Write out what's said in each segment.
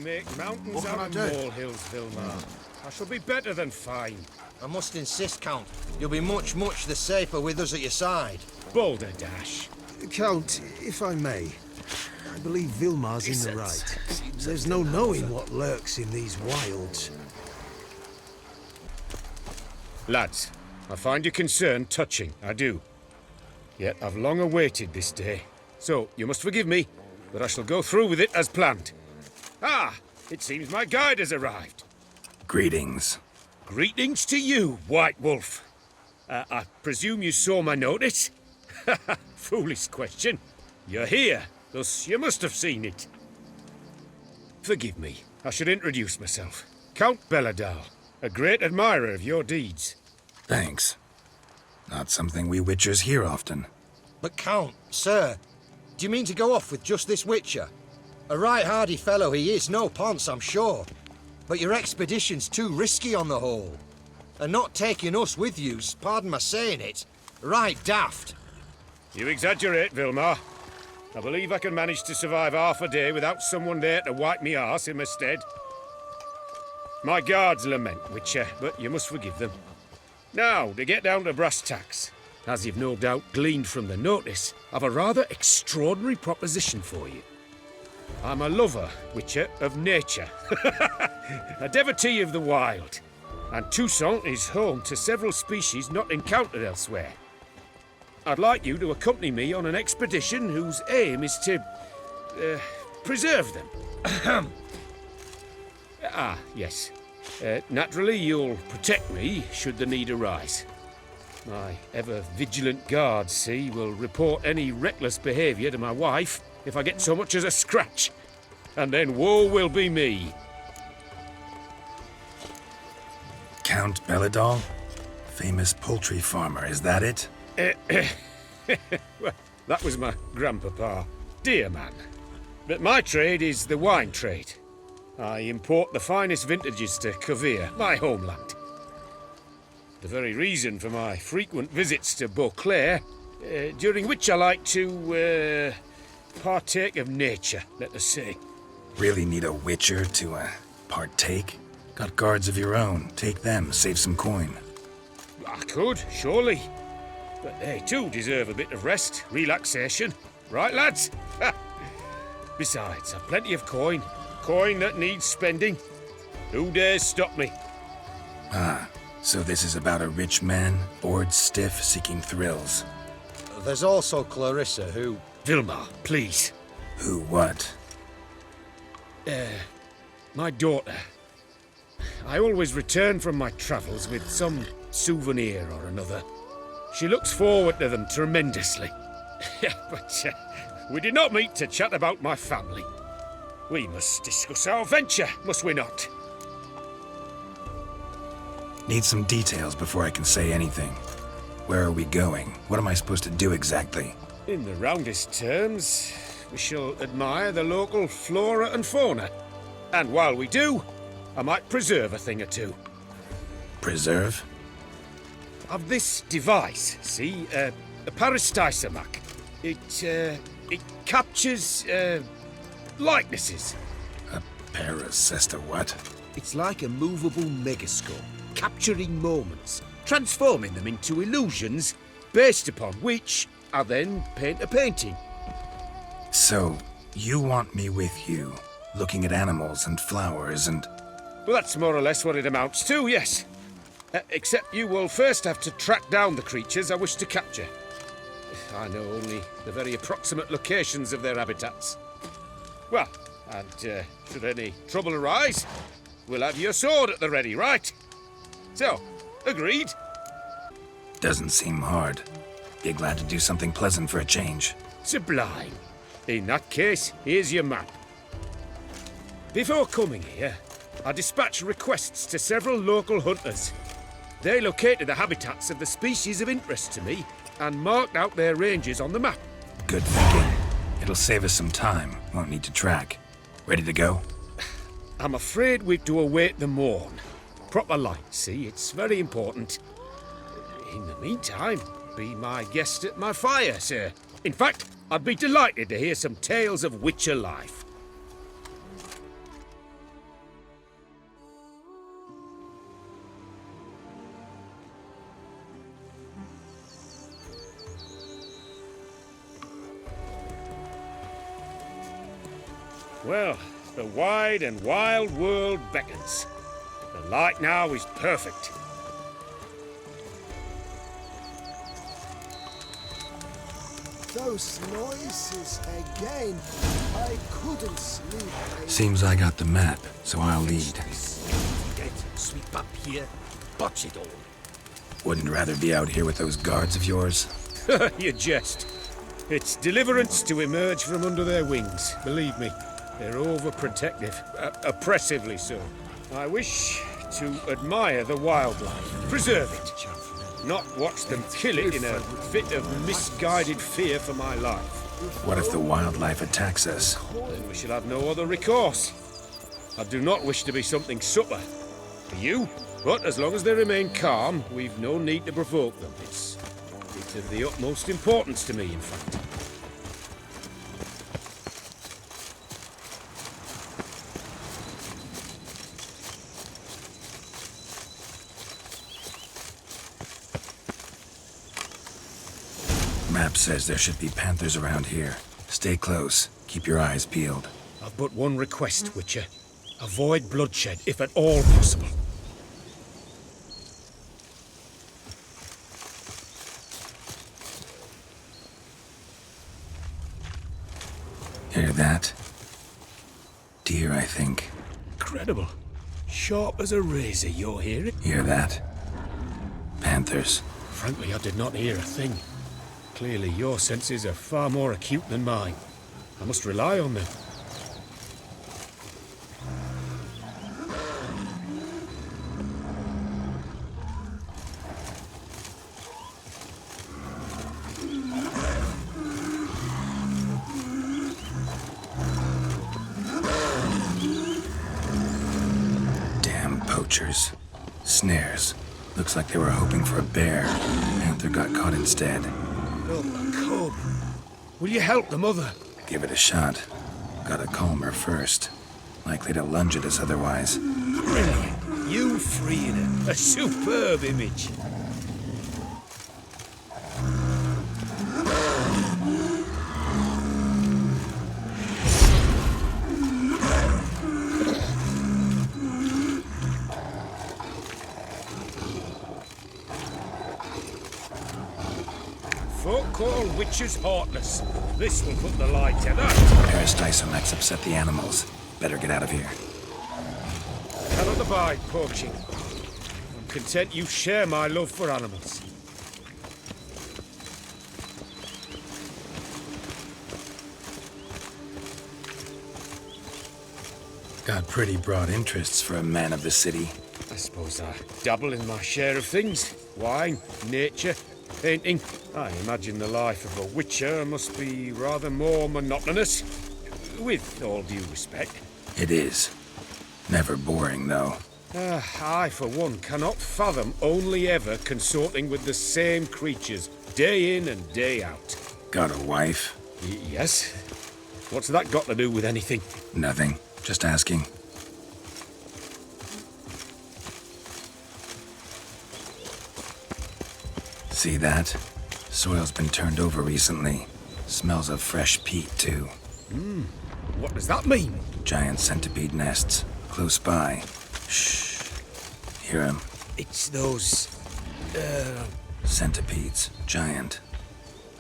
make mountains What can out I of do? molehills, Vilmar. I shall be better than fine. I must insist, Count. You'll be much the safer with us at your side. Balderdash. Count, if I may, I believe Vilmar's in the right. There's no knowing what lurks in these wilds. Lads, I find your concern touching, I do. Yet I've long awaited this day. So, you must forgive me, but I shall go through with it as planned. Ah, it seems my guide has arrived. Greetings. Greetings to you, White Wolf. I presume you saw my notice? Foolish question. You're here, thus you must have seen it. Forgive me, I should introduce myself. Count Beledal, a great admirer of your deeds. Thanks. Not something we Witchers hear often. But Count, sir, do you mean to go off with just this Witcher? A right hardy fellow he is, no ponce, I'm sure. But your expedition's too risky on the whole. And not taking us with you's, pardon my saying it, right daft. You exaggerate, Vilmar. I believe I can manage to survive half a day without someone there to wipe me arse in my stead. My guards lament, Witcher, but you must forgive them. Now, to get down to brass tacks. As you've no doubt gleaned from the notice, I've a rather extraordinary proposition for you. I'm a lover, Witcher, of nature. A devotee of the wild. And Toussaint is home to several species not encountered elsewhere. I'd like you to accompany me on an expedition whose aim is to preserve them. Yes. Naturally, you'll protect me should the need arise. My ever-vigilant guards, see, will report any reckless behaviour to my wife if I get so much as a scratch. And then woe will be me. Count Beledal? Famous poultry farmer, is that it? Well, that was my grandpapa. Dear man. But my trade is the wine trade. I import the finest vintages to Covere, my homeland. The very reason for my frequent visits to Beauclair, during which I like to partake of nature, let us say. Really need a Witcher to partake? Got guards of your own. Take them, save some coin. I could, surely. But they too deserve a bit of rest, relaxation. Right, lads? Besides, I've plenty of coin. Coin that needs spending. Who dares stop me? Ah, so this is about a rich man, bored stiff, seeking thrills. There's also Clarissa, who... Vilmar, please. Who what? My daughter. I always return from my travels with some souvenir or another. She looks forward to them tremendously. But we did not meet to chat about my family. We must discuss our venture, must we not? Need some details before I can say anything. Where are we going? What am I supposed to do exactly? In the roundest terms, we shall admire the local flora and fauna. And while we do, I might preserve a thing or two. Preserve? Of this device, see, a parastysamac. It captures, likenesses. A parasesta what? It's like a movable megascope, capturing moments, transforming them into illusions, Based upon which, I then paint a painting. So, you want me with you, looking at animals and flowers and... Well, that's more or less what it amounts to, yes. Except you will first have to track down the creatures I wish to capture. I know only the very approximate locations of their habitats. Well, and should any trouble arise, we'll have your sword at the ready, right? So, agreed? Doesn't seem hard. Be glad to do something pleasant for a change. Sublime. In that case, here's your map. Before coming here, I dispatched requests to several local hunters. They located the habitats of the species of interest to me and marked out their ranges on the map. Good thinking. It'll save us some time. Won't need to track. Ready to go? I'm afraid we've to await the morn. Proper light, see? It's very important. In the meantime, be my guest at my fire, sir. In fact, I'd be delighted to hear some tales of Witcher life. Well, the wide and wild world beckons. The light now is perfect. Those noises again. I couldn't sleep. Seems I got the map, so I'll lead. Get sweep up here, botch it all. Wouldn't rather be out here with those guards of yours? You jest. It's deliverance to emerge from under their wings. Believe me, they're overprotective. Oppressively so. I wish to admire the wildlife. Preserve it. Not watch them kill it in a fit of misguided fear for my life. What if the wildlife attacks us? Then we shall have no other recourse. I do not wish to be something supper for you, but as long as they remain calm, we've no need to provoke them. It's of the utmost importance to me, in fact. Map says there should be panthers around here. Stay close. Keep your eyes peeled. I've but one request, Witcher. Avoid bloodshed, if at all possible. Hear that? Deer, I think. Incredible. Sharp as a razor, you're hearing? Hear that? Panthers. Frankly, I did not hear a thing. Clearly, your senses are far more acute than mine. I must rely on them. Damn poachers. Snares. Looks like they were hoping for a bear. Panther got caught instead. Oh, cub. Will you help the mother? Give it a shot. Gotta calm her first. Likely to lunge at us otherwise. Brilliant. You freeing her. A superb image. Folk call witches heartless. This will put the light to that. Parastysomachs upset the animals. Better get out of here. Cannot abide poaching. I'm content you share my love for animals. Got pretty broad interests for a man of the city. I suppose I dabble in my share of things. Wine, nature, painting. I imagine the life of a witcher must be rather more monotonous. With all due respect. It is. Never boring, though. I, for one, cannot fathom only ever consorting with the same creatures, day in and day out. Got a wife? Yes? What's that got to do with anything? Nothing. Just asking. See that? Soil's been turned over recently. Smells of fresh peat, too. What does that mean? Giant centipede nests. Close by. Shh. Hear 'em? It's those... Centipedes. Giant.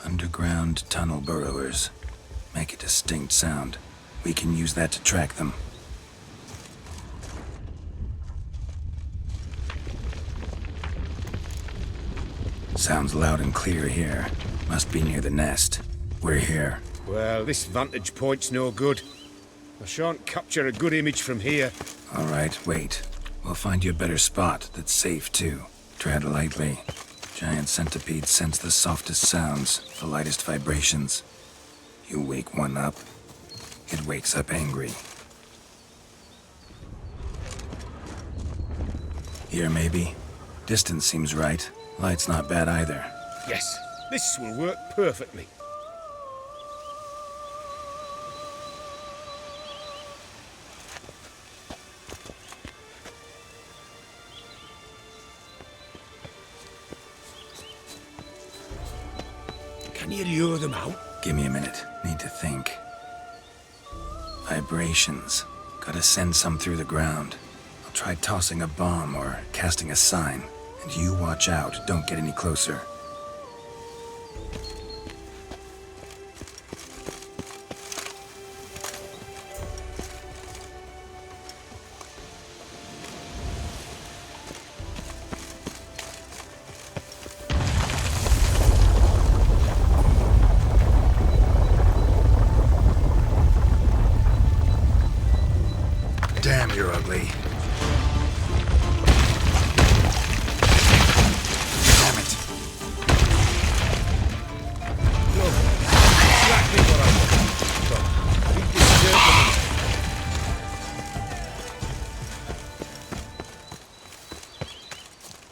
Underground tunnel burrowers. Make a distinct sound. We can use that to track them. Sounds loud and clear here. Must be near the nest. We're here. Well, this vantage point's no good. I shan't capture a good image from here. All right, wait. We'll find you a better spot that's safe, too. Tread lightly. Giant centipedes sense the softest sounds, the lightest vibrations. You wake one up, it wakes up angry. Here, maybe? Distance seems right. Light's not bad either. Yes, this will work perfectly. Can you lure them out? Give me a minute. Need to think. Vibrations. Gotta send some through the ground. I'll try tossing a bomb or casting a sign. And you watch out, don't get any closer. Damn, you're ugly. Damn it. Exactly what I want. But you deserve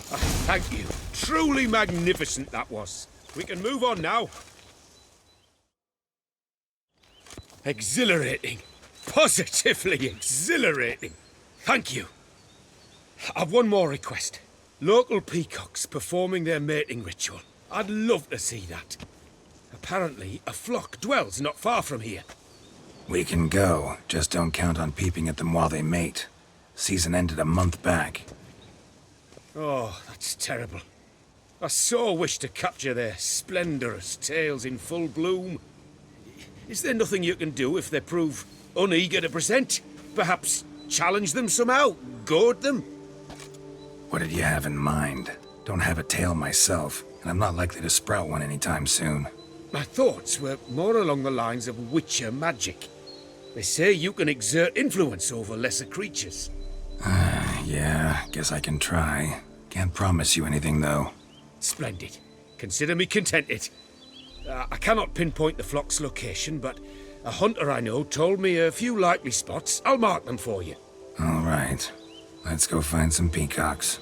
the thank you. Truly magnificent that was. We can move on now. Exhilarating. Positively exhilarating. Thank you. I've one more request. Local peacocks performing their mating ritual. I'd love to see that. Apparently, a flock dwells not far from here. We can go, just don't count on peeping at them while they mate. Season ended a month back. Oh, that's terrible. I so wish to capture their splendorous tails in full bloom. Is there nothing you can do if they prove uneager to present? Perhaps challenge them somehow? Goad them? What did you have in mind? Don't have a tail myself, and I'm not likely to sprout one anytime soon. My thoughts were more along the lines of witcher magic. They say you can exert influence over lesser creatures. Yeah, guess I can try. Can't promise you anything, though. Splendid. Consider me contented. I cannot pinpoint the flock's location, but a hunter I know told me a few likely spots. I'll mark them for you. All right. Let's go find some peacocks.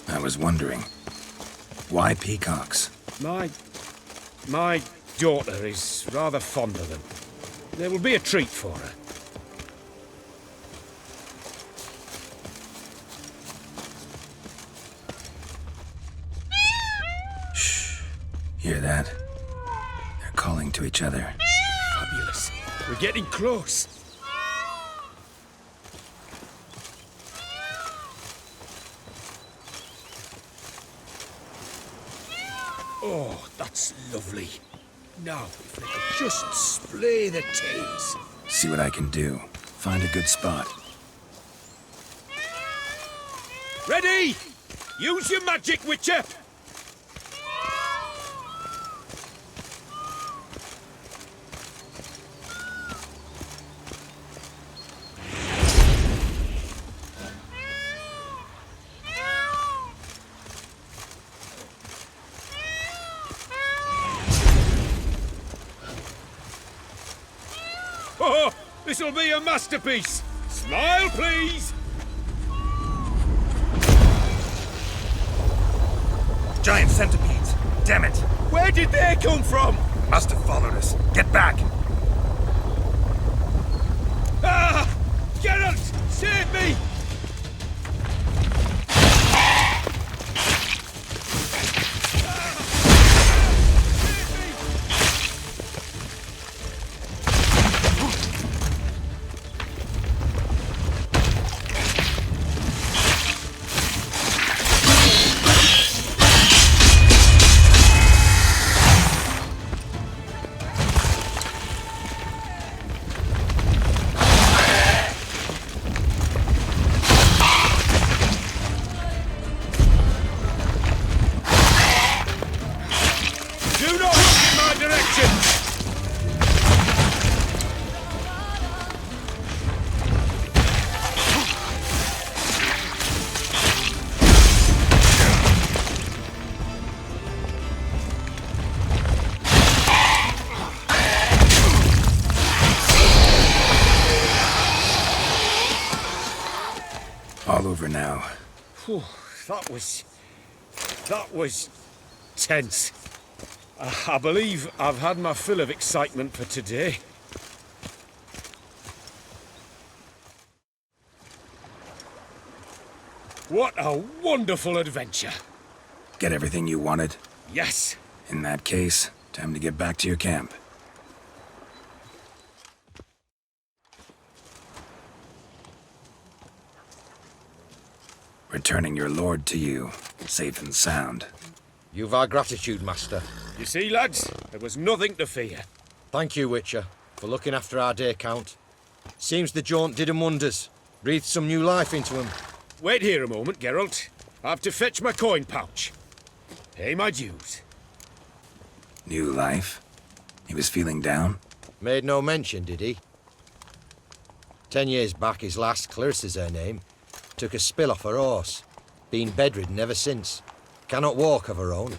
I was wondering, why peacocks? My daughter is rather fond of them. There will be a treat for her. Shh. Hear that? They're calling to each other. Fabulous. We're getting close. Oh, that's lovely. Now, if they could just splay the tails. See what I can do. Find a good spot. Ready? Use your magic, Witcher! Oh, this'll be a masterpiece! Smile, please! Giant centipedes! Damn it! Where did they come from? Must have followed us. Get back! Ah! Geralt! Save me! Do not look in my direction! All over now. Whew, that was tense. I believe I've had my fill of excitement for today. What a wonderful adventure. Get everything you wanted? Yes. In that case, time to get back to your camp. Returning your lord to you, safe and sound. You've our gratitude, Master. You see, lads, there was nothing to fear. Thank you, Witcher, for looking after our dear Count. Seems the jaunt did him wonders. Breathed some new life into him. Wait here a moment, Geralt. I have to fetch my coin pouch. Pay my dues. New life? He was feeling down? Made no mention, did he? 10 years back, his last, Clarissa's her name, took a spill off her horse. Been bedridden ever since. Cannot walk of her own.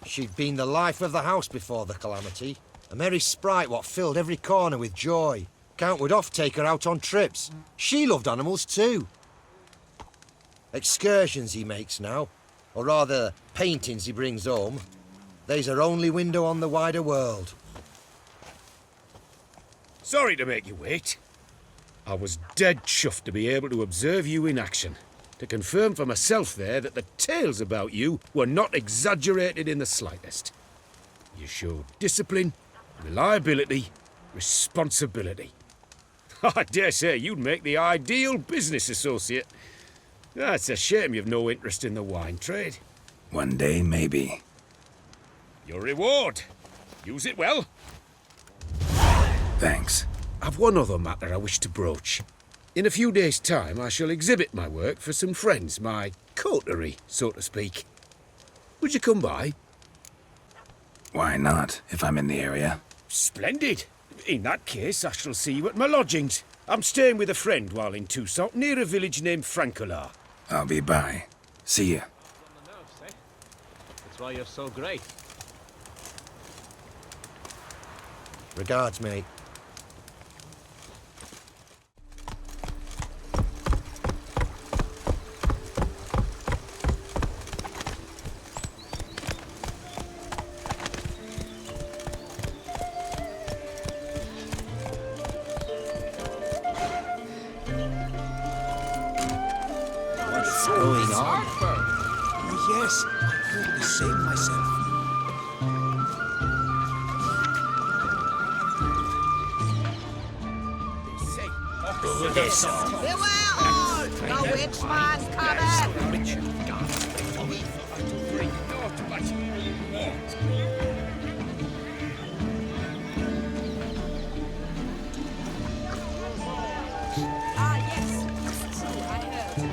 She'd been the life of the house before the calamity. A merry sprite what filled every corner with joy. Count would oft take her out on trips. She loved animals too. Excursions he makes now, or rather, paintings he brings home. They's her only window on the wider world. Sorry to make you wait. I was dead chuffed to be able to observe you in action. To confirm for myself there that the tales about you were not exaggerated in the slightest. You showed discipline, reliability, responsibility. I dare say you'd make the ideal business associate. It's a shame you've no interest in the wine trade. One day, maybe. Your reward. Use it well. Thanks. I've one other matter I wish to broach. In a few days' time, I shall exhibit my work for some friends, my coterie, so to speak. Would you come by? Why not, if I'm in the area? Splendid. In that case, I shall see you at my lodgings. I'm staying with a friend while in Toussaint, near a village named Francolar. I'll be by. See ya. That's why you're so great. Regards, mate. What's going on? Yes, I heard the same myself. Beware all! The witchman's coming! Ah, yes. So I heard.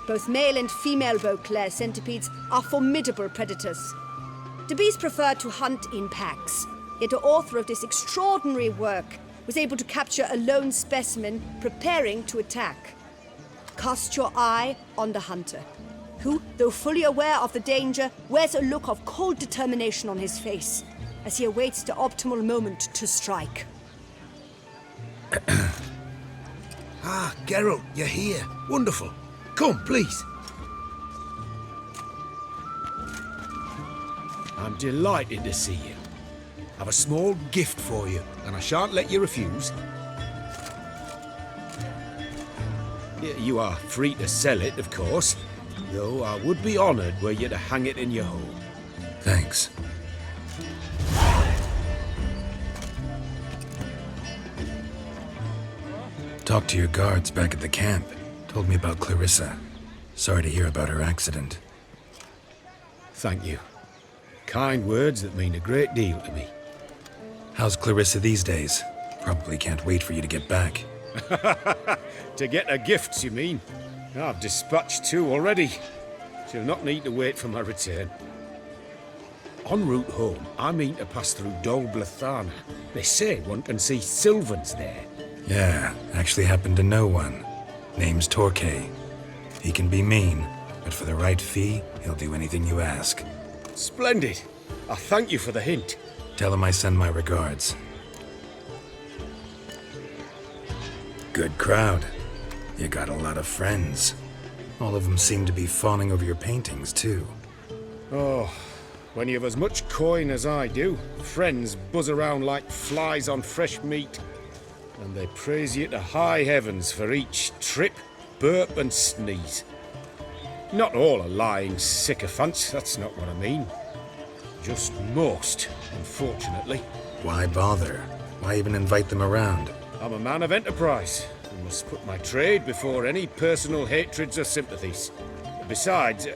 Both male and female Beauclair centipedes are formidable predators. The bees prefer to hunt in packs, yet the author of this extraordinary work was able to capture a lone specimen preparing to attack. Cast your eye on the hunter, who, though fully aware of the danger, wears a look of cold determination on his face as he awaits the optimal moment to strike. Ah, Geralt, you're here. Wonderful. Come, please. I'm delighted to see you. I've a small gift for you, and I shan't let you refuse. You are free to sell it, of course, though I would be honoured were you to hang it in your home. Thanks. Talked to your guards back at the camp. Told me about Clarissa. Sorry to hear about her accident. Thank you. Kind words that mean a great deal to me. How's Clarissa these days? Probably can't wait for you to get back. To get her gifts, you mean? I've dispatched 2 already. She'll not need to wait for my return. En route home, I mean to pass through Dol Blathana. They say one can see Sylvans there. Yeah, actually happen to know one. Name's Torquay. He can be mean, but for the right fee, he'll do anything you ask. Splendid. I thank you for the hint. Tell him I send my regards. Good crowd. You got a lot of friends. All of them seem to be fawning over your paintings, too. Oh, When you've as much coin as I do, friends buzz around like flies on fresh meat, and they praise you to high heavens for each trip, burp and sneeze. Not all are lying sycophants, that's not what I mean. Just most, unfortunately. Why bother? Why even invite them around? I'm a man of enterprise, and must put my trade before any personal hatreds or sympathies. Besides,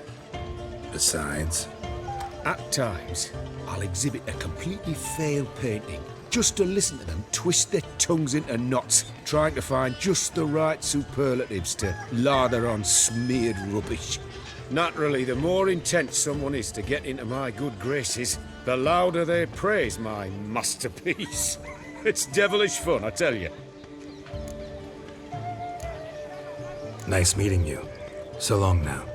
at times, I'll exhibit a completely failed painting, just to listen to them twist their tongues into knots, trying to find just the right superlatives to lather on smeared rubbish. Naturally, the more intent someone is to get into my good graces, the louder they praise my masterpiece. It's devilish fun, I tell you. Nice meeting you. So long now.